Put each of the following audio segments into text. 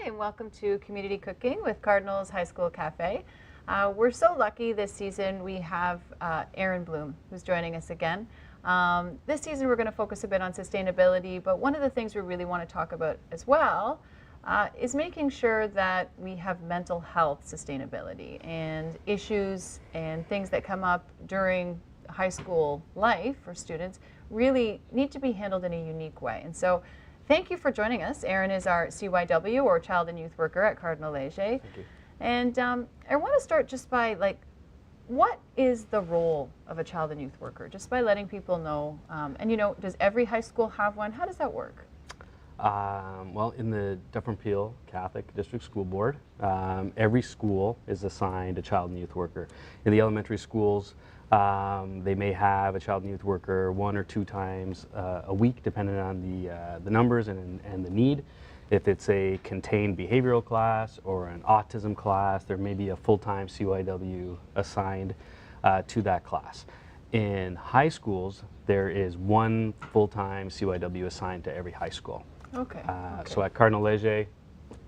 Hi, and welcome to Community Cooking with Cardinal's High School Cafe. We're so lucky this season we have Erin Bloom, who's joining us again. This season we're going to focus a bit on sustainability, but one of the things we really want to talk about as well is making sure that we have mental health sustainability and issues and things that come up during high school life for students really need to be handled in a unique way. And so thank you for joining us. Erin is our CYW, or Child and Youth Worker at Cardinal High. Thank you. And I want to start just by, what is the role of a child and youth worker? Just by letting people know. And does every high school have one? How does that work? Well, in the Dufferin Peel Catholic District School Board, every school is assigned a child and youth worker. In the elementary schools, they may have a child and youth worker 1 or 2 times a week, depending on the numbers and the need. If it's a contained behavioral class or an autism class, there may be a full-time CYW assigned to that class. In high schools, there is 1 full-time CYW assigned to every high school. Okay. So at Cardinal High,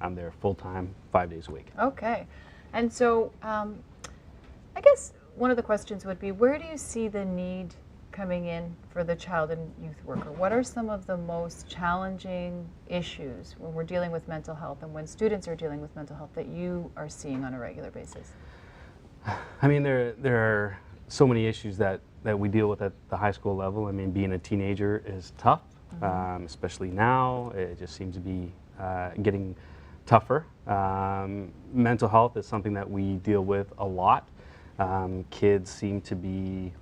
I'm there full-time, 5 days a week. Okay. And so I guess one of the questions would be, where do you see the need coming in for the child and youth worker? What are some of the most challenging issues when we're dealing with mental health and when students are dealing with mental health that you are seeing on a regular basis? I mean, there are so many issues that we deal with at the high school level. I mean, being a teenager is tough, especially now. It just seems to be getting tougher. Mental health is something that we deal with a lot. Kids seem to be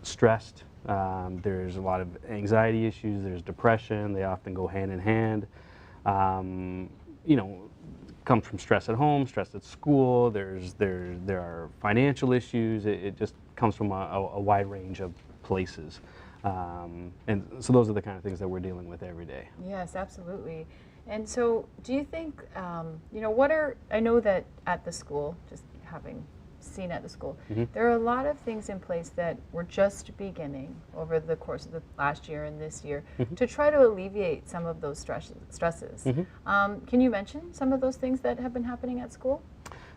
stressed. There's a lot of anxiety issues. There's depression. They often go hand in hand. Comes from stress at home, stress at school. There are financial issues. It just comes from a wide range of places. And so those are the kind of things that we're dealing with every day. Yes, absolutely. And so do you think, I know that at the school, just having seen at the school, there are a lot of things in place that we're just beginning over the course of the last year and this year to try to alleviate some of those stresses. Can you mention some of those things that have been happening at school?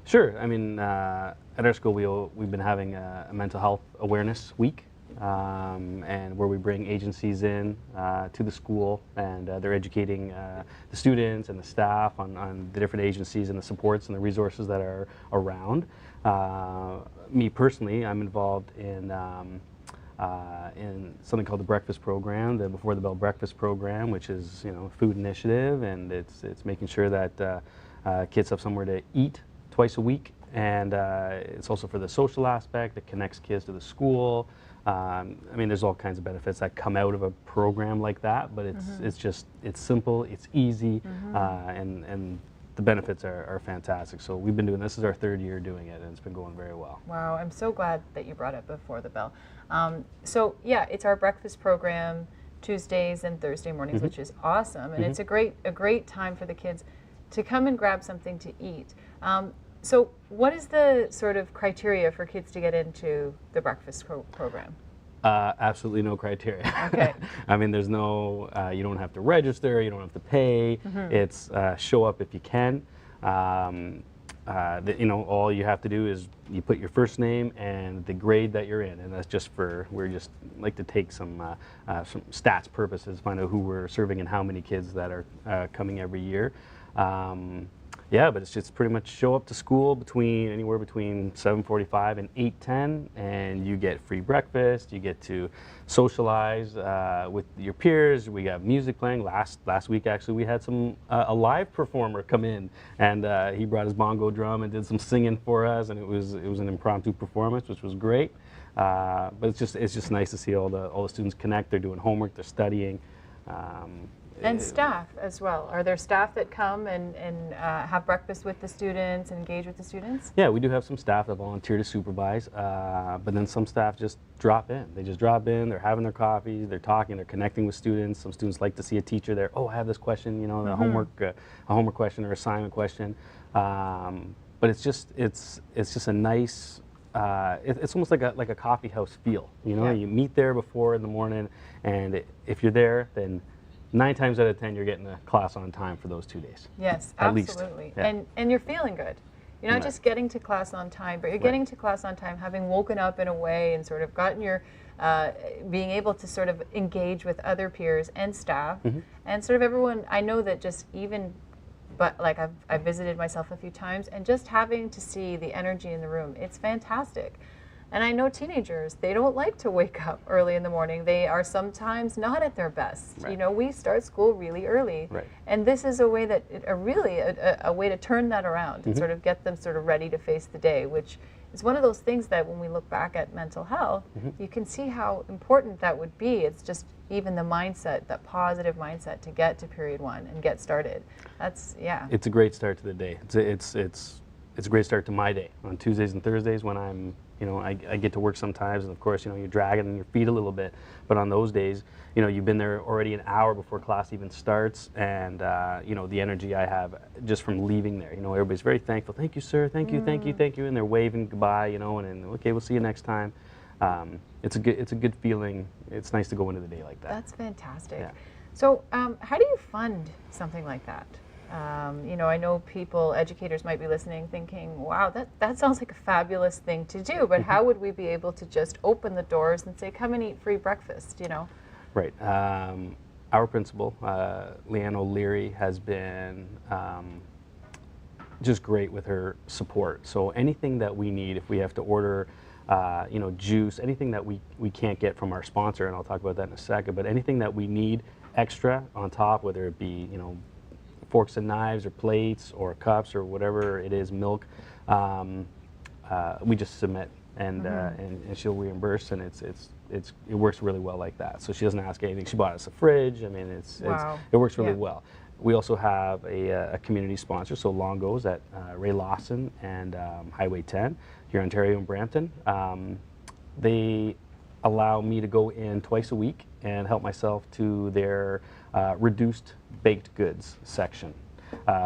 Sure. I mean, at our school, we've been having a mental health awareness week, and where we bring agencies in to the school, and they're educating the students and the staff on the different agencies and the supports and the resources that are around. Me personally, I'm involved in something called the breakfast program, the Before the Bell breakfast program, which is a food initiative, and it's making sure that kids have somewhere to eat twice a week, and it's also for the social aspect. It connects kids to the school. I mean, there's all kinds of benefits that come out of a program like that, but it's simple, it's easy, and the benefits are fantastic. So we've been doing this is our 3rd year doing it, and it's been going very well. Wow, I'm so glad that you brought it Before the Bell. So yeah, it's our breakfast program Tuesdays and Thursday mornings, which is awesome, and it's a great time for the kids to come and grab something to eat. So what is the sort of criteria for kids to get into the breakfast program? Absolutely no criteria. Okay. I mean, there's no, you don't have to register, you don't have to pay. It's show up if you can. All you have to do is you put your first name and the grade that you're in, and that's just we just like to take some stats purposes, find out who we're serving and how many kids that are coming every year. Yeah, but it's just pretty much show up to school anywhere between 7:45 and 8:10, and you get free breakfast. You get to socialize with your peers. We have music playing. Last week, actually, we had a live performer come in, and he brought his bongo drum and did some singing for us, and it was an impromptu performance, which was great. But it's just nice to see all the students connect. They're doing homework. They're studying. And staff as well. Are there staff that come and have breakfast with the students and engage with the students? Yeah, we do have some staff that volunteer to supervise, but then some staff just drop in. They just drop in, they're having their coffee, they're talking, they're connecting with students. Some students like to see a teacher there. Oh, I have this question, the homework question or assignment question. But it's just a nice, it's almost like a coffee house feel. You meet there before in the morning, and if you're there, then 9 times out of 10 you're getting to class on time for those 2 days. Yes, At least. absolutely. Yeah. And you're feeling good. You're not Right. just getting to class on time, but you're getting to class on time having woken up in a way and sort of gotten your, being able to sort of engage with other peers and staff and sort of everyone. I know that just even, but like I've visited myself a few times and just having to see the energy in the room, it's fantastic. And I know teenagers, they don't like to wake up early in the morning. They are sometimes not at their best. Right. You know, we start school really early. Right. And this is a way that, a way to turn that around and sort of get them sort of ready to face the day, which is one of those things that when we look back at mental health, you can see how important that would be. It's just even the mindset, that positive mindset to get to period 1 and get started. That's, yeah. It's a great start to the day. It's a great start to my day on Tuesdays and Thursdays when I'm, you know, I get to work sometimes, and of course, you know, you're dragging on your feet a little bit. But on those days, you know, you've been there already an hour before class even starts, and you know, the energy I have just from leaving there. You know, everybody's very thankful. Thank you, sir. Thank you, thank you, thank you, and they're waving goodbye. You know, and okay, we'll see you next time. It's a good feeling. It's nice to go into the day like that. That's fantastic. Yeah. So, how do you fund something like that? You know, I know people, educators might be listening thinking, wow, that sounds like a fabulous thing to do, but how would we be able to just open the doors and say, come and eat free breakfast, you know? Right. Our principal, Leanne O'Leary, has been just great with her support. So anything that we need, if we have to order, you know, juice, anything that we can't get from our sponsor, and I'll talk about that in a second, but anything that we need extra on top, whether it be, you know, forks and knives or plates or cups or whatever it is, milk, we just submit and she'll reimburse, and it works really well like that. So she doesn't ask anything. She bought us a fridge. I mean, it works really well. We also have a community sponsor, so long goes at Ray Lawson and Highway 10 here in Ontario and Brampton. They allow me to go in twice a week and help myself to their reduced baked goods section.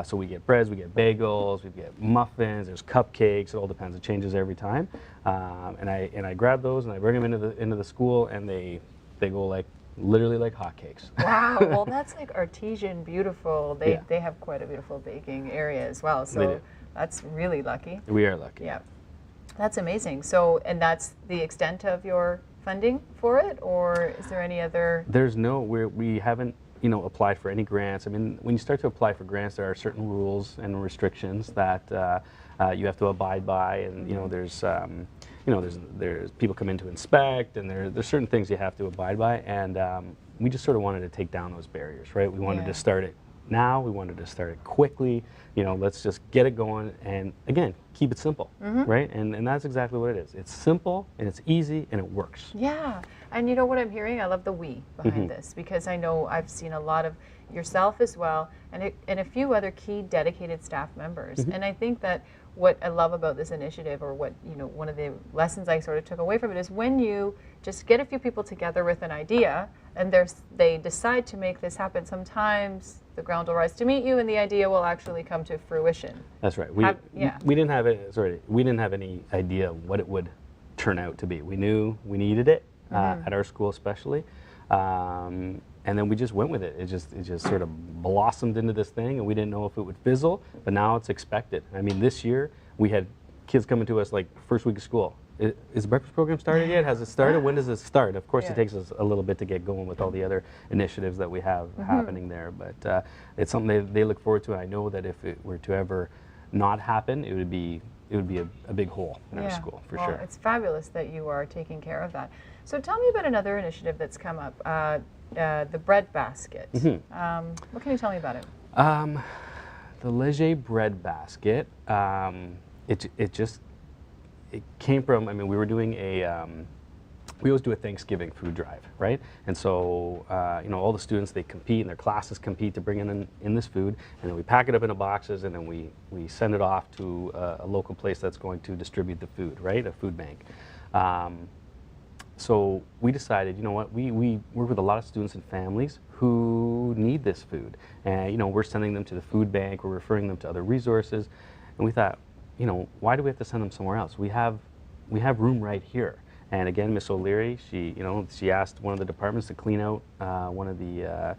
So we get breads, we get bagels, we get muffins, there's cupcakes, it all depends, it changes every time. And I grab those and I bring them into the school, and they go like literally like hotcakes. Wow, well that's like artesian beautiful. They have quite a beautiful baking area as well, so that's really lucky. We are lucky. Yeah, that's amazing. So, and that's the extent of your funding for it, or is there any other? We haven't, you know, applied for any grants. I mean, when you start to apply for grants, there are certain rules and restrictions that you have to abide by, and you know, there's people come in to inspect, and there's certain things you have to abide by, and we just sort of wanted to take down those barriers, right? We wanted to start it now. We wanted to start it quickly. You know, let's just get it going, and again, keep it simple, right? And that's exactly what it is. It's simple, and it's easy, and it works. Yeah, and you know what I'm hearing? I love the we behind this, because I know I've seen a lot of yourself as well, and a few other key dedicated staff members. And I think that what I love about this initiative, or what, you know, one of the lessons I sort of took away from it, is when you just get a few people together with an idea and they decide to make this happen, sometimes the ground will rise to meet you and the idea will actually come to fruition. That's right. We didn't have any idea what it would turn out to be. We knew we needed it at our school especially. And then we just went with it. It just sort of blossomed into this thing, and we didn't know if it would fizzle, but now it's expected. I mean, this year we had kids coming to us like first week of school. Is the breakfast program started yet? Has it started? When does it start? Of course, it takes us a little bit to get going with all the other initiatives that we have happening there, but it's something they look forward to. I know that if it were to ever not happen, it would be a big hole in our school, for sure. It's fabulous that you are taking care of that. So tell me about another initiative that's come up, the bread basket. What can you tell me about it? The Leger bread basket, it came from, I mean, we were doing we always do a Thanksgiving food drive, right? And so, you know, all the students, they compete, and their classes compete to bring in this food, and then we pack it up into boxes, and then we send it off to a local place that's going to distribute the food, right? A food bank. So we decided, you know what, we work with a lot of students and families who need this food, and you know, we're sending them to the food bank, we're referring them to other resources, and we thought, you know, why do we have to send them somewhere else? We have room right here. And again, Miss O'Leary, she asked one of the departments to clean out one of the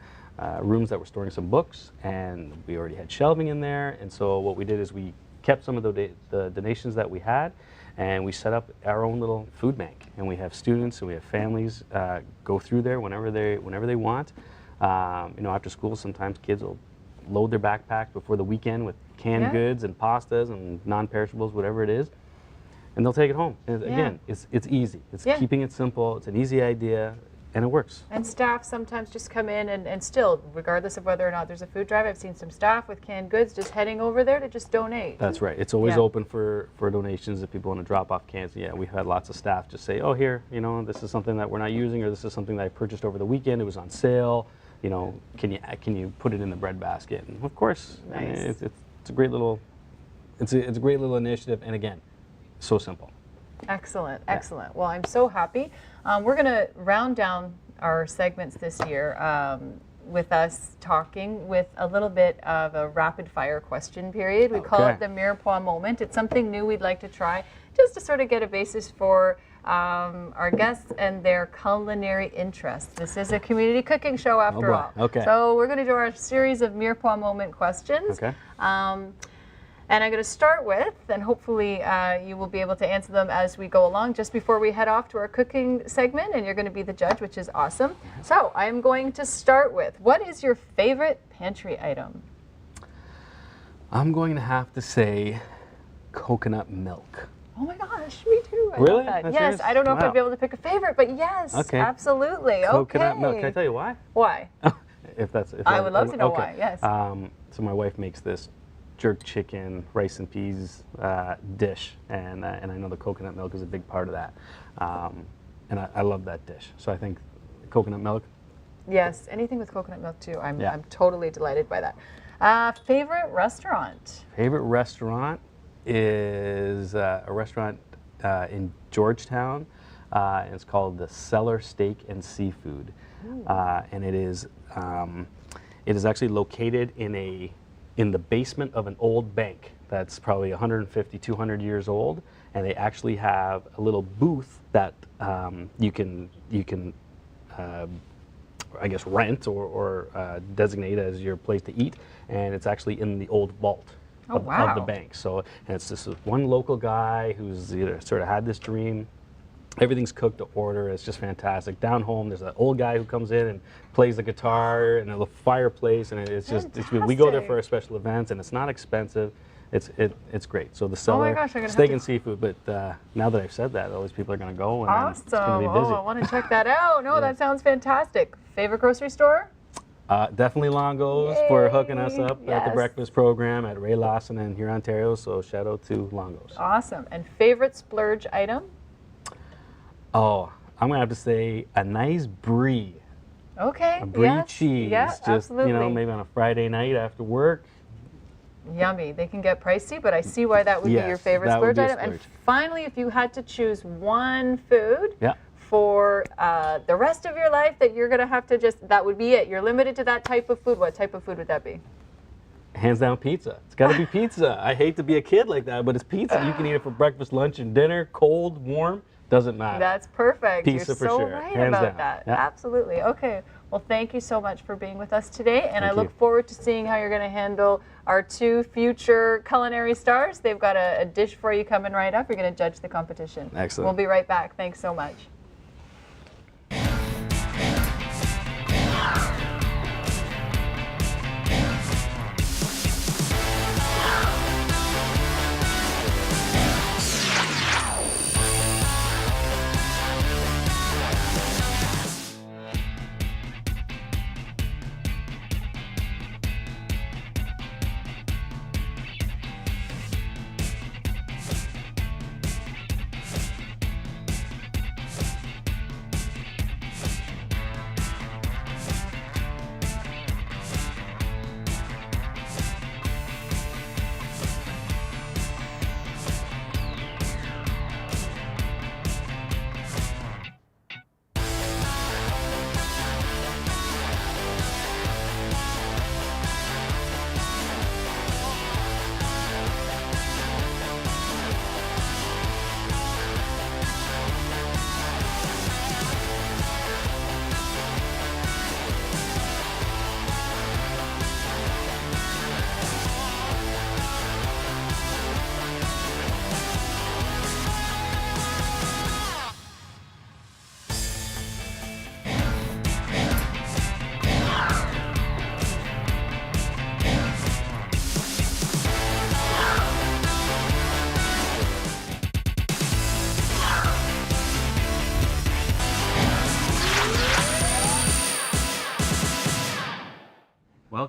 rooms that were storing some books, and we already had shelving in there. And so what we did is we kept some of the donations that we had, and we set up our own little food bank. And we have students and we have families go through there whenever they want. After school, sometimes kids will load their backpack before the weekend with canned goods and pastas and non-perishables, whatever it is, and they'll take it home. And again, it's easy. It's keeping it simple. It's an easy idea, and it works. And staff sometimes just come in and still, regardless of whether or not there's a food drive, I've seen some staff with canned goods just heading over there to just donate. That's right. It's always open for donations if people want to drop off cans. Yeah, we've had lots of staff just say, oh, here, this is something that we're not using, or this is something that I purchased over the weekend. It was on sale. Can you put it in the bread basket? And of course, it's a great little initiative. And again, so simple. Excellent, excellent. Well, I'm so happy. We're going to round down our segments this year with us talking with a little bit of a rapid fire question period. We call it the Mirepoix moment. It's something new we'd like to try just to sort of get a basis for our guests and their culinary interests. This is a community cooking show after all. Okay. So we're going to do our series of Mirepoix moment questions. Okay. And I'm going to start with, and hopefully you will be able to answer them as we go along, just before we head off to our cooking segment, and you're going to be the judge, which is awesome. So I'm going to start with, what is your favorite pantry item? I'm going to have to say coconut milk. Oh my gosh, me too. I Really? love that. That's Yes, yours? I don't know if Wow. I'd be able to pick a favorite, but yes, absolutely. Coconut milk. Can I tell you why? Why? I would love to know why, yes. So my wife makes this jerk chicken, rice and peas dish, and I know the coconut milk is a big part of that. And I love that dish. So I think coconut milk. Yes, anything with coconut milk too. I'm totally delighted by that. Favorite restaurant? Favorite restaurant is a restaurant in Georgetown. And it's called the Cellar Steak and Seafood. And it is actually located in the basement of an old bank that's probably 150, 200 years old, and they actually have a little booth that you can I guess rent or designate as your place to eat, and it's actually in the old vault of the bank. So, and it's this one local guy who's sort of had this dream. Everything's cooked to order. It's just fantastic. Down home, there's an old guy who comes in and plays the guitar and a fireplace, and we go there for our special events, and it's not expensive. It's great. So the Cellar Steak and Seafood. But now that I've said that, all these people are going to go, and it's going to be busy. I want to check that out. No, that sounds fantastic. Favorite grocery store? Definitely Longo's for hooking us up at the breakfast program at Ray Lawson and here, Ontario. So shout out to Longo's. Awesome. And favorite splurge item? Oh, I'm gonna have to say a nice brie. Okay. A brie cheese. Yeah, just absolutely. maybe on a Friday night after work. Yummy. They can get pricey, but I see why that would be your favorite splurge item. And finally, if you had to choose one food for the rest of your life that you're gonna have to that would be it. You're limited to that type of food. What type of food would that be? Hands down, pizza. It's got to be pizza. I hate to be a kid like that, but it's pizza. You can eat it for breakfast, lunch, and dinner, cold, warm. Doesn't matter. That's perfect. Pizza You're so sure. right Hands about down. that. Yeah. Absolutely. Okay. Well, thank you so much for being with us today, and I look you. forward to seeing how you're going to handle our two future culinary stars. They've got a dish for you coming right up. You're going to judge the competition. Excellent. We'll be right back. Thanks so much.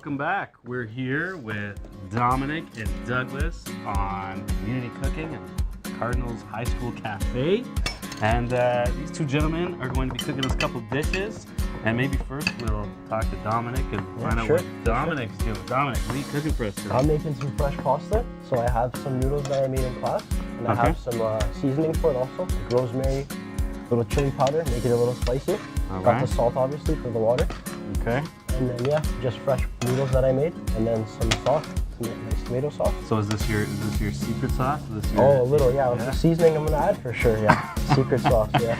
welcome back. We're here with Dominic and Douglas on community cooking at Cardinal's High School Cafe. And these two gentlemen are going to be cooking us a couple dishes. And maybe first we'll talk to Dominic and find out what Dominic's doing. Dominic, what are you cooking for us today? I'm making some fresh pasta. So I have some noodles that I made in class. And I have some seasoning for it also, like rosemary, little chili powder, make it a little spicy. Got the salt obviously for the water. Okay. And then yeah, just fresh noodles that I made, and then some sauce, some nice tomato sauce. So is this your secret sauce? Is this your, a little, yeah. With the seasoning I'm gonna add for sure, yeah. Secret sauce, yeah.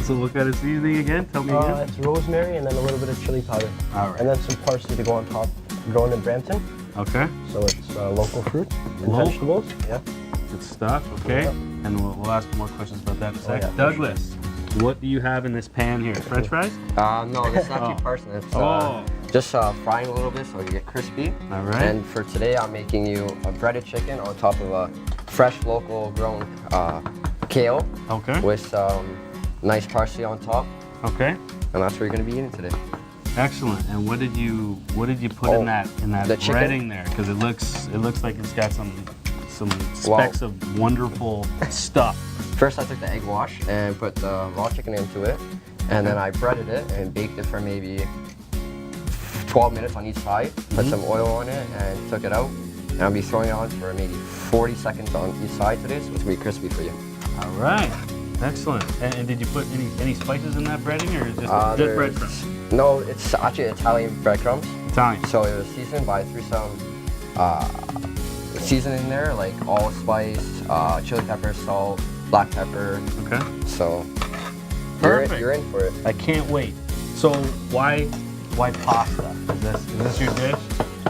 So what kind of seasoning again? Tell me again. It's rosemary and then a little bit of chili powder. All right. And then some parsley to go on top. Grown in Brampton. Okay. So it's local fruit and Local. vegetables. Yeah. Good stuff. Okay. Yeah. And we'll ask more questions about that in a second. yeah, Douglas, what do you have in this pan here? French fries? No, this is actually parsnips. Just frying a little bit so you get crispy. All right. And for today, I'm making you a breaded chicken on top of a fresh, local grown kale. Okay. With nice parsley on top. Okay. And that's what you're gonna be eating today. Excellent. And what did you put in that the chicken? breading there? Because it looks like it's got some specks of wonderful stuff. First, I took the egg wash and put the raw chicken into it, and then I breaded it and baked it for maybe 12 minutes on each side. Put some oil on it and took it out. And I'll be throwing it on for maybe 40 seconds on each side today, so it's gonna be crispy for you. All right. Excellent. And did you put any spices in that breading, or just breadcrumbs? No, it's actually Italian breadcrumbs. Italian. So it was seasoned, but I threw some seasoning in there, like allspice, chili pepper, salt, black pepper. Okay. So Perfect. you're in for it. I can't wait. So why pasta? Is this your dish?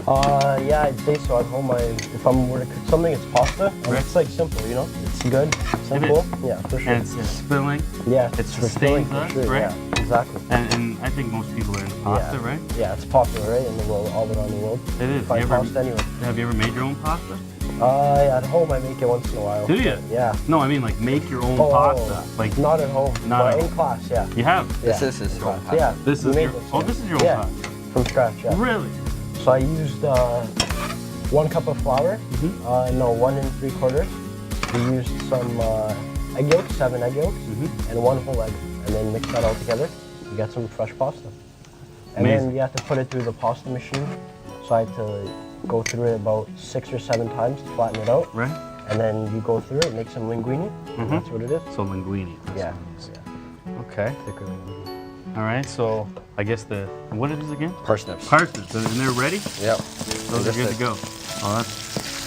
Yeah, I'd say so. At home, if I'm were to cook something, it's pasta. And Right. it's like simple, you know? It's good, simple. Yeah, for sure. And it's filling. Yeah, It for filling, sustains for us, sure. right? Yeah, exactly. And I think most people are into pasta, right? Yeah, it's popular, right, in the world, all around the world. It is. Find pasta anywhere. Have you ever made your own pasta? At home, I make it once in a while. Do you? Yeah. No, I mean like make your own Oh, pasta. Like not at home, Not but at in home. class, yeah. you have. This Yeah. is his own pasta. Yeah. This we is made your. this, Oh, yeah. this is your own Yeah, pasta. from scratch, yeah. Really? So I used 1 cup of flour, 1 3/4. We used some egg yolks, 7 egg yolks, and 1 whole egg, and then mix that all together. You get some fresh pasta. And Amazing. then you have to put it through the pasta machine. So I had to go through it about 6 or 7 times to flatten it out. Right. And then you go through it, make some linguine. And that's what it is. So linguine. That's Yeah. what it is. Okay. Thicker linguine. All right. So I guess what it is again? Parsnips. Parsnips. And they're ready. Yep. Those are Just good a- to go. Oh,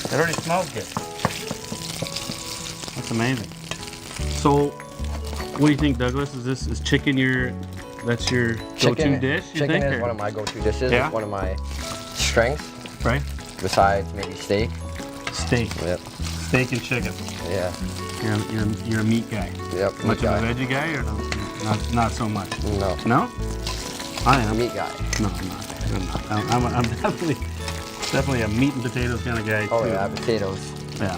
that already smells good. That's amazing. So, what do you think, Douglas? Is chicken that's your go-to dish? You Chicken think, is or- one of my go-to dishes. Yeah? It's one of my strengths, right? besides maybe steak. Steak. Yep. Steak and chicken. Yeah. You're a meat guy. Yep. Much meat of a guy. veggie guy, or no? Not so much. No. No? I am. Meat guy. No, I'm not. I'm definitely a meat and potatoes kind of guy too. Oh yeah, potatoes. Yeah.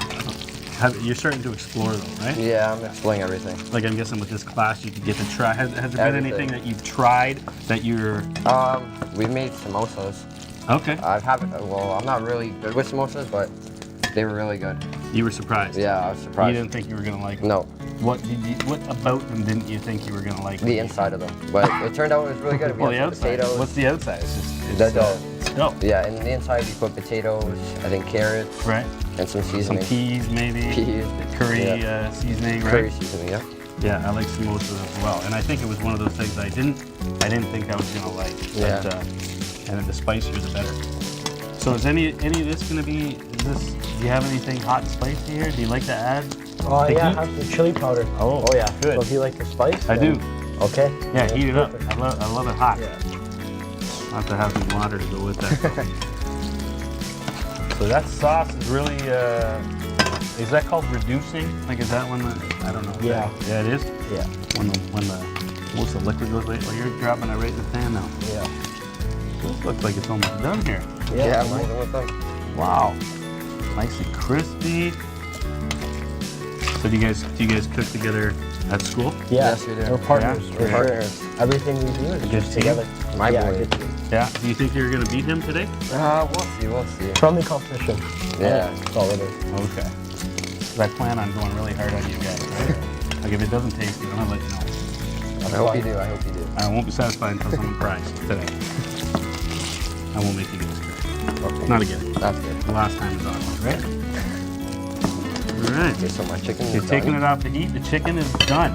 You're starting to explore though, right? Yeah, I'm exploring everything. Like I'm guessing with this class you could get to try. Has there been Everything. anything that you've tried that you're We made samosas. okay? I'm not really good with samosas, but they were really good. You were surprised. Yeah, I was You surprised. didn't think you were gonna like them. No, What about them didn't you think you were gonna like? the inside of them. But it turned out it was really good. We Well, the had some outside. potatoes. What's the outside? It's The dough. dough. Yeah, and the inside you put potatoes, I think carrots, Right. and some Some seasoning. peas maybe. Peas. Curry Yeah. seasoning, right? Curry seasoning, yeah. Yeah, I like samosas as well, and I think it was one of those things I didn't think I was gonna like. Yeah. But, and then the spicier the better. So is any of this gonna be? Do you have anything hot and spicy here? Do you like to add? Yeah, sticky? I have some chili powder. Oh, yeah. good. So if you like the spice, I do. then- Okay. Yeah, that's heat it up. perfect. I love it hot. Yeah. I'll have to have some water to go with that. So that sauce is really. Is that called reducing? Like, is that when I don't know. Yeah. Yeah, it is. Yeah. When most of the liquid goes. Well, you're dropping it right in the pan now. Yeah. This looks like it's almost done here. Yeah, I'm moving with them. Wow. Nice and crispy. So do you guys cook together at school? Yeah, Yes, we do. we're partners Yeah, for we're sure. partners. Everything we do is Good just team. together. My yeah, boy. good team. Yeah. Do you think you're gonna beat him today? We'll see, we'll see. Friendly competition. Yeah. That's all it is. Okay. 'Cause I plan on going really hard on you guys, right? Like if it doesn't taste good, I'm gonna let you know. I hope you do, I hope you do. I won't be satisfied until someone cries today. I won't make you guys cry. Okay. Not again. That's good. The last time is awesome, right? All right. Okay, so my chicken You're is taking done. it off the heat. The chicken is done.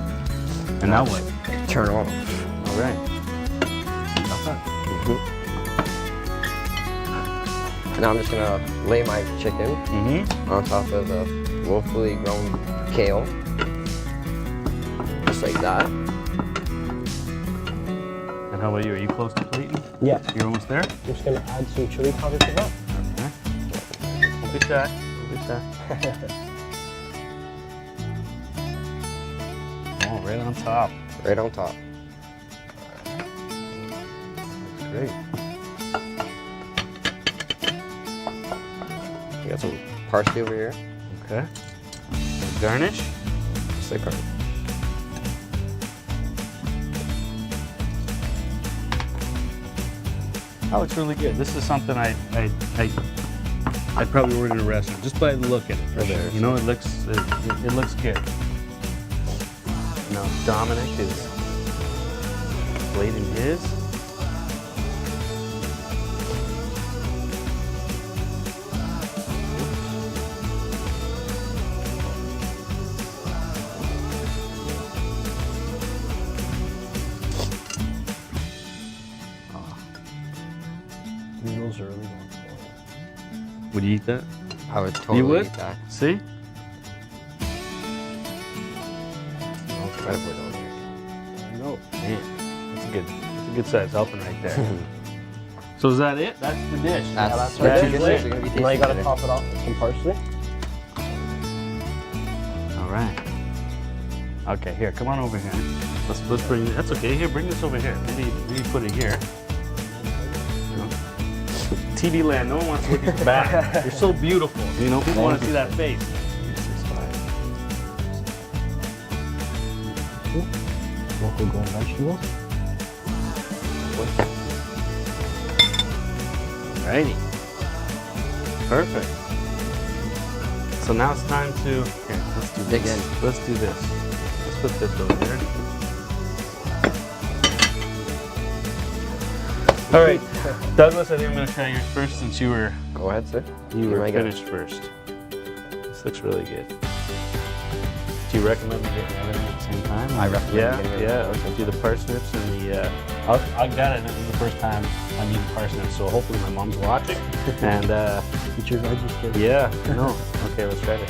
And now what? Turn on. All right. Now I'm just gonna lay my chicken Mm-hmm. on top of the willfully grown kale. Just like that. And how about you? Are you close to plating? Yeah. You're almost there? I'm just gonna add some chili powder to that. Okay. Don't be shy. Don't be shy. Oh, right on top. Right on top. That's great. We got some parsley over here. Okay. Garnish. Just like garlic. That looks really good. This is something I'd probably order in a restaurant just by the look at it. For sure. You know, it looks good. Now Dominic is plating his. Noodles are really good. Would you eat that? I would totally would? eat that. See? I'll try to put it on here. No. Man, that's a good size helping right there. So is that it? That's the dish. That's right. That chicken is wings it. are gonna be Now you gotta tasty top it off with some parsley. All right. Okay, here, come on over here. Let's bring. That's okay. Here, bring this over here. Maybe put it here. TV land. No one wants to look at your back. You're so beautiful. You know, people want to see that face. Local grown vegetables. Alrighty. Perfect. So now it's time to. Here, let's do Dig this. in. Let's do this. Let's put this over here. All right, Douglas. I think I'm going to try yours first since you were Go ahead, sir. You finished first. This looks really good. Do you recommend me getting everything at the same time? I recommend getting everything at the Okay. same Do the parsnips and the. I got it. This is the first time I'm eating parsnips, so hopefully my mom's watching. And Eat your veggies, kid. yeah, no. Okay, let's try it.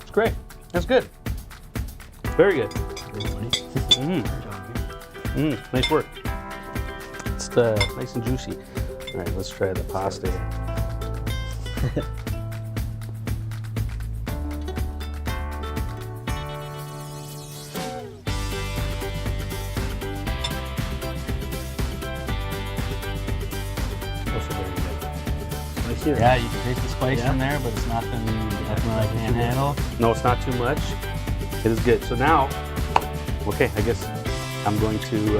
It's great. That's good. Very good. Nice work. It's nice and juicy. All right, let's try the pasta here. Also very good. Spicy. Yeah, you can taste the spice in there, but it's nothing I can't handle. No, it's not too much. It is good. So now, okay, I guess I'm going to.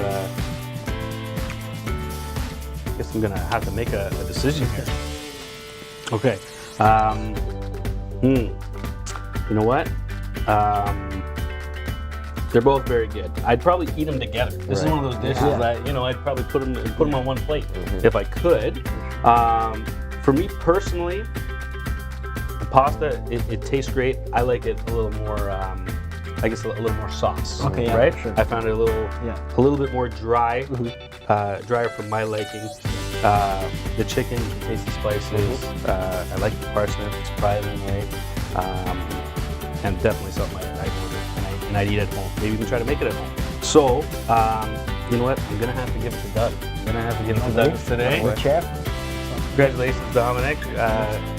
I guess I'm gonna have to make a decision here. Okay. You know what? They're both very good. I'd probably eat them together. This is Right. one of those dishes Yeah. that I'd probably put them on one plate if I could. For me personally, the pasta it tastes great. I like it a little more. I guess a little more sauce. Okay, yeah, right. sure. I found it a little bit more dry, drier for my liking. The chicken, you can taste the spices. I like the parsnip, surprisingly, and definitely something I'd order and I'd eat at home. Maybe even try to make it at home. So, you know what? I'm gonna have to give it to Doug. I'm gonna have to give it to Doug today. We're champ. Congratulations, Dominic.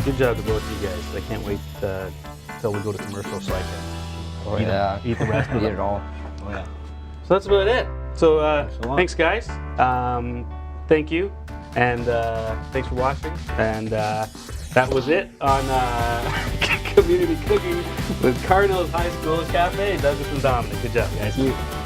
Good job to both of you guys. I can't wait till we go to commercial so I can eat the rest of Eat it. it all. Oh, yeah. So that's about it. So Thanks a lot. thanks, guys. Thank you. And thanks for watching. And that was it on community cooking with Cardinal High School Cafe. Douglas and Dominic. Good job, guys.